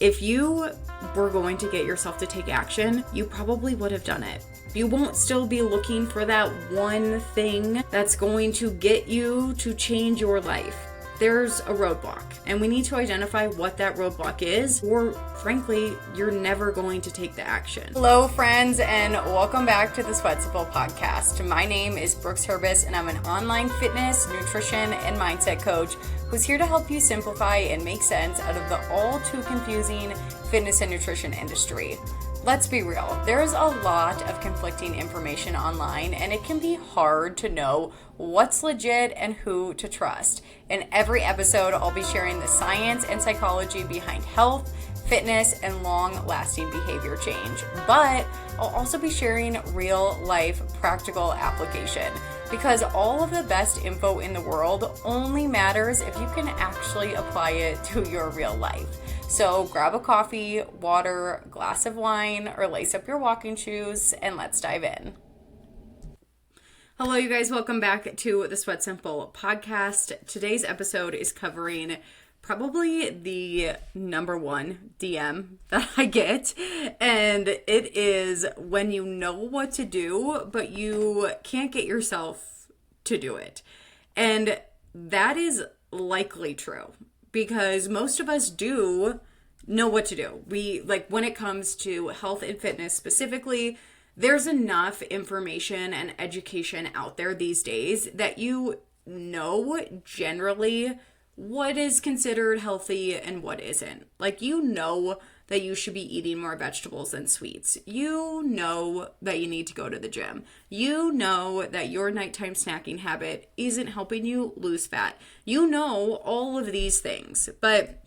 If you were going to get yourself to take action, you probably would have done it. You won't still be looking for that one thing that's going to get you to change your life. There's a roadblock, and we need to identify what that roadblock is, or frankly, you're never going to take the action. Hello, friends, and welcome back to the Sweat Simple podcast. My name is Brooks Herbis, and I'm an online fitness, nutrition, and mindset coach who's here to help you simplify and make sense out of the all too confusing fitness and nutrition industry. Let's be real, there's a lot of conflicting information online, and it can be hard to know what's legit and who to trust. In every episode, I'll be sharing the science and psychology behind health, fitness, and long-lasting behavior change. But I'll also be sharing real-life practical application, because all of the best info in the world only matters if you can actually apply it to your real life. So grab a coffee, water, glass of wine, or lace up your walking shoes, and let's dive in. Hello, you guys. Welcome back to the Sweat Simple podcast. Today's episode is covering probably the number one DM that I get, and it is when you know what to do, but you can't get yourself to do it. And that is likely true, because most of us do know what to do. We, like, when it comes to health and fitness specifically, there's enough information and education out there these days that you know generally what is considered healthy and what isn't. Like, you know that you should be eating more vegetables than sweets. You know that you need to go to the gym. You know that your nighttime snacking habit isn't helping you lose fat. You know all of these things, but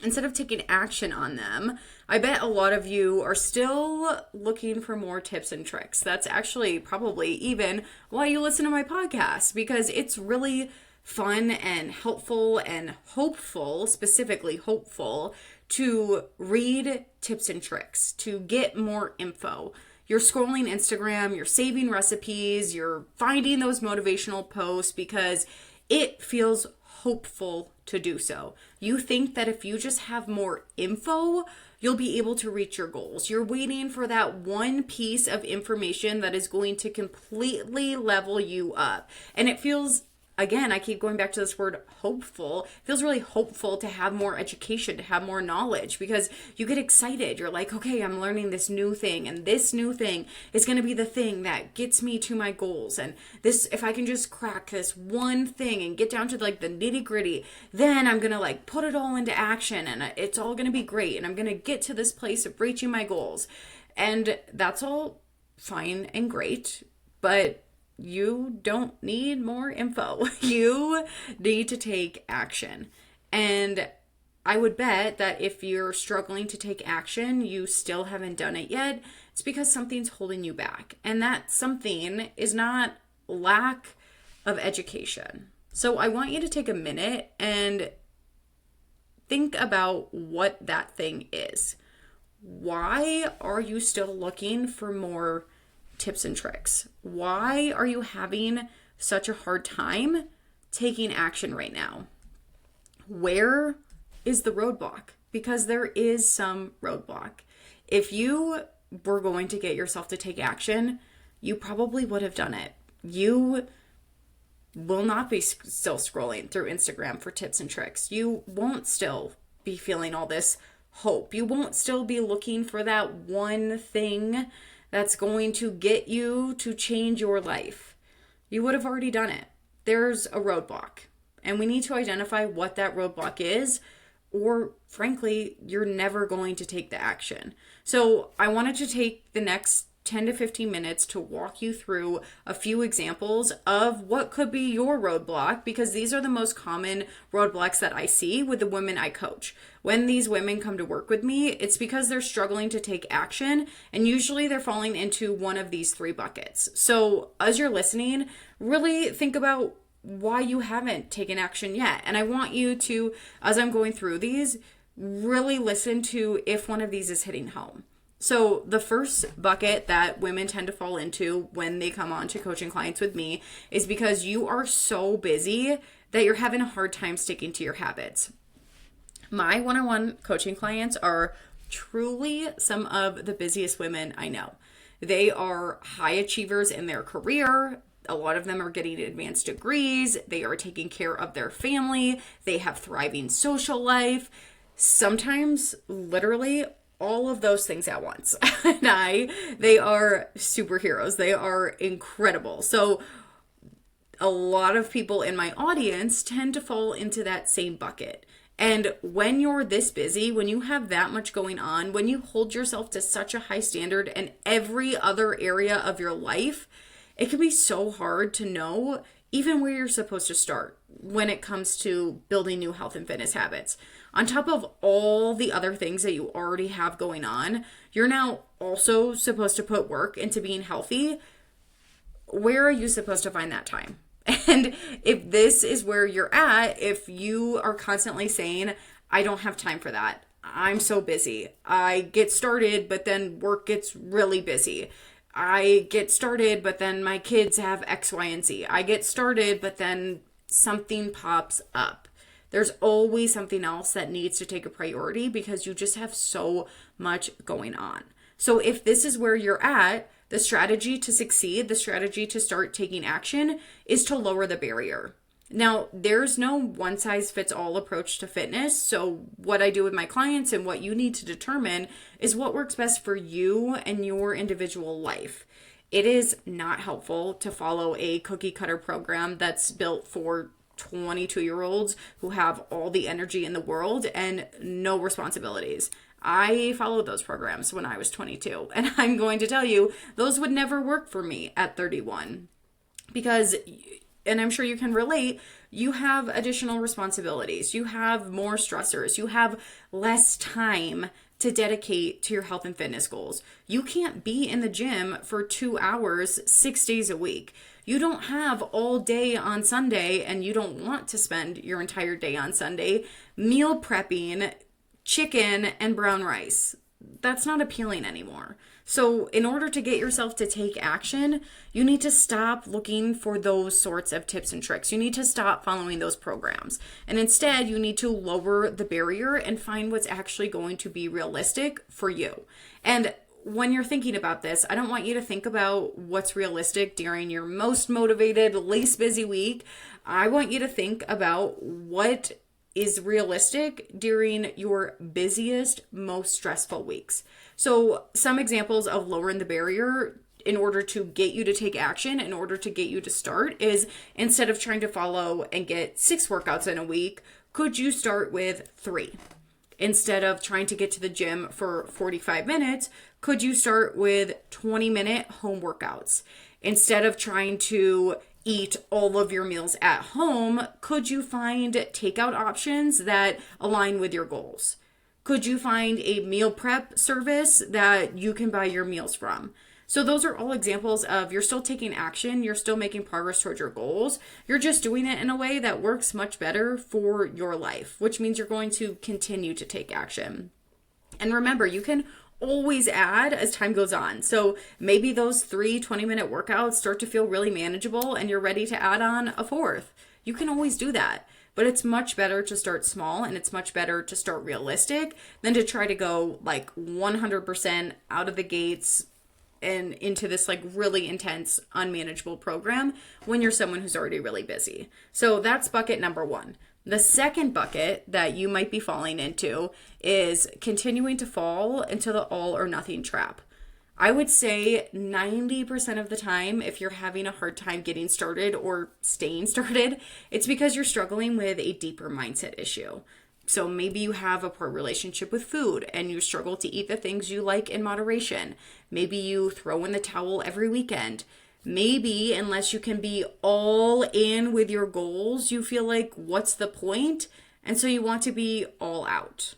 instead of taking action on them, I bet a lot of you are still looking for more tips and tricks. That's actually probably even why you listen to my podcast, because it's really fun and helpful and hopeful, specifically hopeful, to read tips and tricks, to get more info. You're scrolling Instagram, you're saving recipes, you're finding those motivational posts because it feels hopeful to do so. You think that if you just have more info, you'll be able to reach your goals. You're waiting for that one piece of information that is going to completely level you up. And it feels, again, I keep going back to this word hopeful. It feels really hopeful to have more education, to have more knowledge, because you get excited. You're like, okay, I'm learning this new thing, and this new thing is going to be the thing that gets me to my goals. And this, if I can just crack this one thing and get down to like the nitty gritty, then I'm going to like put it all into action, and it's all going to be great. And I'm going to get to this place of reaching my goals. And that's all fine and great, but you don't need more info. You need to take action. And I would bet that if you're struggling to take action, you still haven't done it yet, it's because something's holding you back. And that something is not lack of education. So I want you to take a minute and think about what that thing is. Why are you still looking for more tips and tricks? Why are you having such a hard time taking action right now? Where is the roadblock? Because there is some roadblock. If you were going to get yourself to take action, you probably would have done it. You will not be still scrolling through Instagram for tips and tricks. You won't still be feeling all this hope. You won't still be looking for that one thing that's going to get you to change your life. You would have already done it. There's a roadblock, and we need to identify what that roadblock is, or frankly, you're never going to take the action. So I wanted to take the next 10 to 15 minutes to walk you through a few examples of what could be your roadblock, because these are the most common roadblocks that I see with the women I coach. When these women come to work with me, it's because they're struggling to take action, and usually they're falling into one of these three buckets. So as you're listening, really think about why you haven't taken action yet. And I want you to, as I'm going through these, really listen to if one of these is hitting home. So the first bucket that women tend to fall into when they come on to coaching clients with me is because you are so busy that you're having a hard time sticking to your habits. My one-on-one coaching clients are truly some of the busiest women I know. They are high achievers in their career. A lot of them are getting advanced degrees. They are taking care of their family. They have thriving social life. Sometimes literally all of those things at once. They are superheroes. They are incredible. So a lot of people in my audience tend to fall into that same bucket. And when you're this busy, when you have that much going on, when you hold yourself to such a high standard in every other area of your life, it can be so hard to know even where you're supposed to start when it comes to building new health and fitness habits. On top of all the other things that you already have going on, you're now also supposed to put work into being healthy. Where are you supposed to find that time? And if this is where you're at, if you are constantly saying, I don't have time for that, I'm so busy, I get started, but then work gets really busy, I get started, but then my kids have X, Y, and Z, I get started, but then something pops up. There's always something else that needs to take a priority because you just have so much going on. So if this is where you're at, the strategy to succeed, the strategy to start taking action is to lower the barrier. Now, there's no one size fits all approach to fitness. So what I do with my clients and what you need to determine is what works best for you and your individual life. It is not helpful to follow a cookie cutter program that's built for 22-year-olds who have all the energy in the world and no responsibilities. I followed those programs when I was 22, and I'm going to tell you, those would never work for me at 31 because, and I'm sure you can relate, you have additional responsibilities, you have more stressors, you have less time to dedicate to your health and fitness goals. You can't be in the gym for 2 hours, 6 days a week. You don't have all day on Sunday, and you don't want to spend your entire day on Sunday meal prepping chicken and brown rice. That's not appealing anymore. So in order to get yourself to take action, you need to stop looking for those sorts of tips and tricks. You need to stop following those programs. And instead, you need to lower the barrier and find what's actually going to be realistic for you. And when you're thinking about this, I don't want you to think about what's realistic during your most motivated, least busy week. I want you to think about what is realistic during your busiest, most stressful weeks. So some examples of lowering the barrier in order to get you to take action, in order to get you to start, is instead of trying to follow and get 6 workouts in a week, could you start with 3? Instead of trying to get to the gym for 45 minutes, could you start with 20-minute home workouts? Instead of trying to eat all of your meals at home, could you find takeout options that align with your goals? Could you find a meal prep service that you can buy your meals from? So those are all examples of you're still taking action, you're still making progress towards your goals. You're just doing it in a way that works much better for your life, which means you're going to continue to take action. And remember, you can always add as time goes on. So maybe those 3 20-minute workouts start to feel really manageable and you're ready to add on a 4th. You can always do that. But it's much better to start small and it's much better to start realistic than to try to go like 100% out of the gates and into this like really intense, unmanageable program when you're someone who's already really busy. So that's bucket number 1. The second bucket that you might be falling into is continuing to fall into the all or nothing trap. I would say 90% of the time, if you're having a hard time getting started or staying started, it's because you're struggling with a deeper mindset issue. So maybe you have a poor relationship with food and you struggle to eat the things you like in moderation. Maybe you throw in the towel every weekend. Maybe unless you can be all in with your goals, you feel like, what's the point? And so you want to be all out.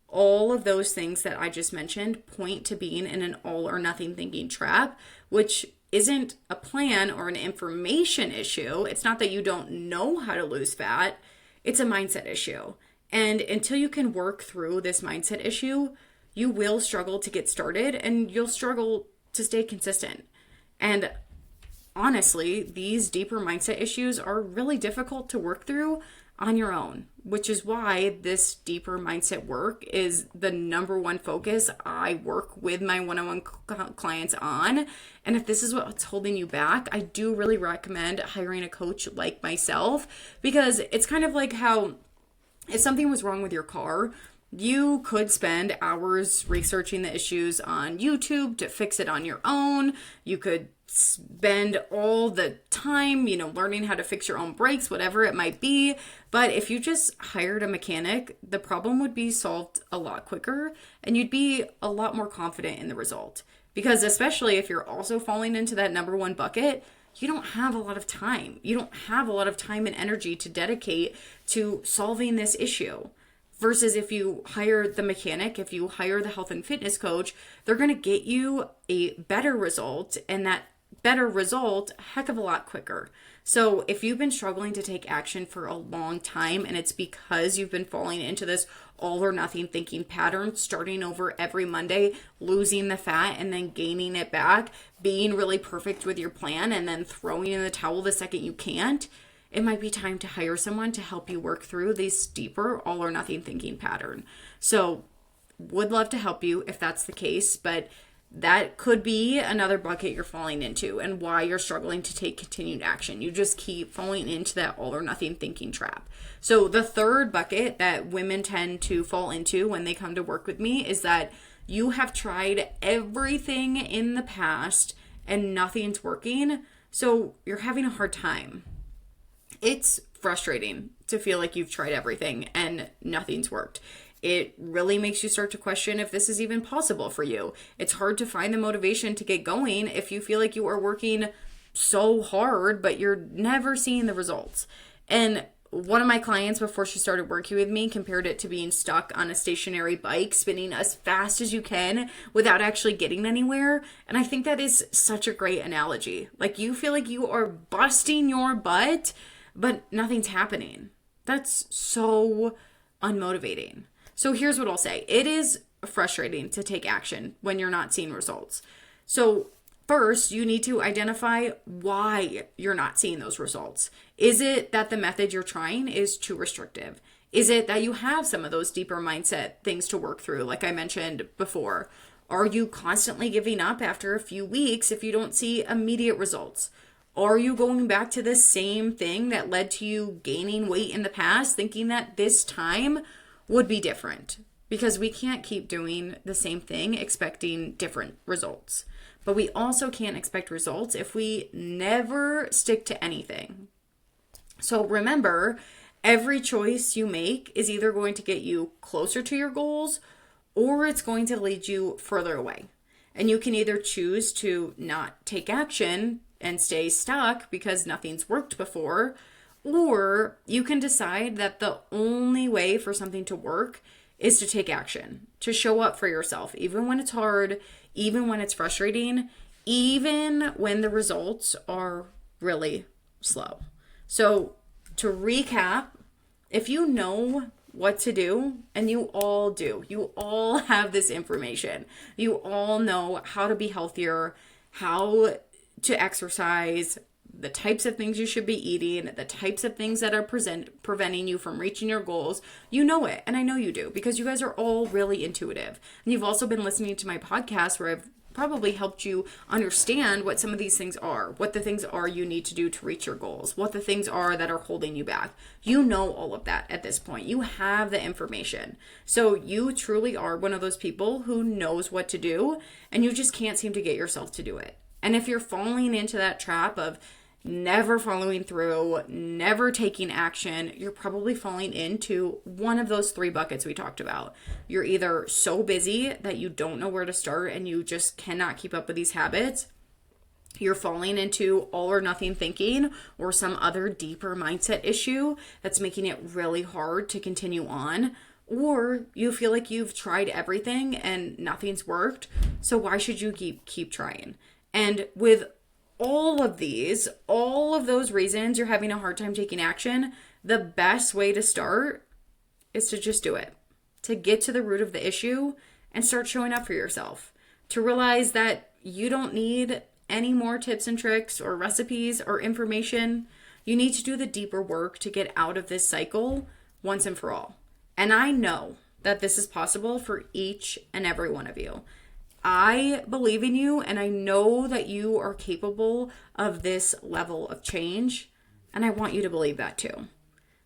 All of those things that I just mentioned point to being in an all or nothing thinking trap, which isn't a plan or an information issue. It's not that you don't know how to lose fat. It's a mindset issue. And until you can work through this mindset issue, you will struggle to get started and you'll struggle to stay consistent. And honestly, these deeper mindset issues are really difficult to work through on your own, which is why this deeper mindset work is the number one focus I work with my one-on-one clients on. And if this is what's holding you back, I do really recommend hiring a coach like myself, because it's kind of like how if something was wrong with your car, you could spend hours researching the issues on YouTube to fix it on your own. You could spend all the time, learning how to fix your own brakes, whatever it might be. But if you just hired a mechanic, the problem would be solved a lot quicker and you'd be a lot more confident in the result. Because especially if you're also falling into that number one bucket, you don't have a lot of time. You don't have a lot of time and energy to dedicate to solving this issue. Versus if you hire the mechanic, if you hire the health and fitness coach, they're going to get you a better result, and that better result a heck of a lot quicker. So if you've been struggling to take action for a long time and it's because you've been falling into this all or nothing thinking pattern, starting over every Monday, losing the fat and then gaining it back, being really perfect with your plan and then throwing in the towel the second you can't, it might be time to hire someone to help you work through this deeper all or nothing thinking pattern. So would love to help you if that's the case, but that could be another bucket you're falling into and why you're struggling to take continued action. You just keep falling into that all or nothing thinking trap. So the third bucket that women tend to fall into when they come to work with me is that you have tried everything in the past and nothing's working. So you're having a hard time. It's frustrating to feel like you've tried everything and nothing's worked. It really makes you start to question if this is even possible for you. It's hard to find the motivation to get going if you feel like you are working so hard, but you're never seeing the results. And one of my clients, before she started working with me, compared it to being stuck on a stationary bike, spinning as fast as you can without actually getting anywhere. And I think that is such a great analogy. Like, you feel like you are busting your butt, but nothing's happening. That's so unmotivating. So here's what I'll say. It is frustrating to take action when you're not seeing results. So first, you need to identify why you're not seeing those results. Is it that the method you're trying is too restrictive? Is it that you have some of those deeper mindset things to work through, like I mentioned before? Are you constantly giving up after a few weeks if you don't see immediate results? Are you going back to the same thing that led to you gaining weight in the past, thinking that this time would be different? Because we can't keep doing the same thing expecting different results. But we also can't expect results if we never stick to anything. So remember, every choice you make is either going to get you closer to your goals or it's going to lead you further away. And you can either choose to not take action and stay stuck because nothing's worked before, or you can decide that the only way for something to work is to take action, to show up for yourself, even when it's hard, even when it's frustrating, even when the results are really slow. So to recap, if you know what to do, and you all do, you all have this information, you all know how to be healthier, how to exercise, the types of things you should be eating, the types of things that are preventing you from reaching your goals. You know it, and I know you do, because you guys are all really intuitive. And you've also been listening to my podcast where I've probably helped you understand what some of these things are, what the things are you need to do to reach your goals, what the things are that are holding you back. You know all of that at this point. You have the information. So you truly are one of those people who knows what to do, and you just can't seem to get yourself to do it. And if you're falling into that trap of never following through, never taking action, you're probably falling into one of those three buckets we talked about. You're either so busy that you don't know where to start and you just cannot keep up with these habits. You're falling into all or nothing thinking or some other deeper mindset issue that's making it really hard to continue on. Or you feel like you've tried everything and nothing's worked. So why should you keep trying? And with all of those reasons you're having a hard time taking action, the best way to start is to just do it. To get to the root of the issue and start showing up for yourself. To realize that you don't need any more tips and tricks or recipes or information. You need to do the deeper work to get out of this cycle once and for all. And I know that this is possible for each and every one of you. I believe in you, and I know that you are capable of this level of change, and I want you to believe that too.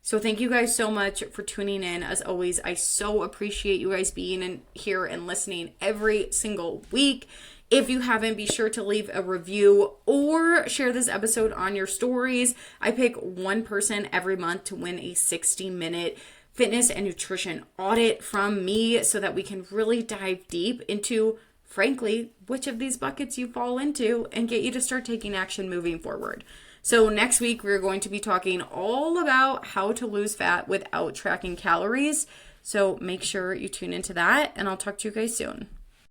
So thank you guys so much for tuning in. As always, I so appreciate you guys being in here and listening every single week. If you haven't, be sure to leave a review or share this episode on your stories. I pick one person every month to win a 60-minute fitness and nutrition audit from me so that we can really dive deep into, frankly, which of these buckets you fall into and get you to start taking action moving forward. So next week, we're going to be talking all about how to lose fat without tracking calories. So make sure you tune into that, and I'll talk to you guys soon.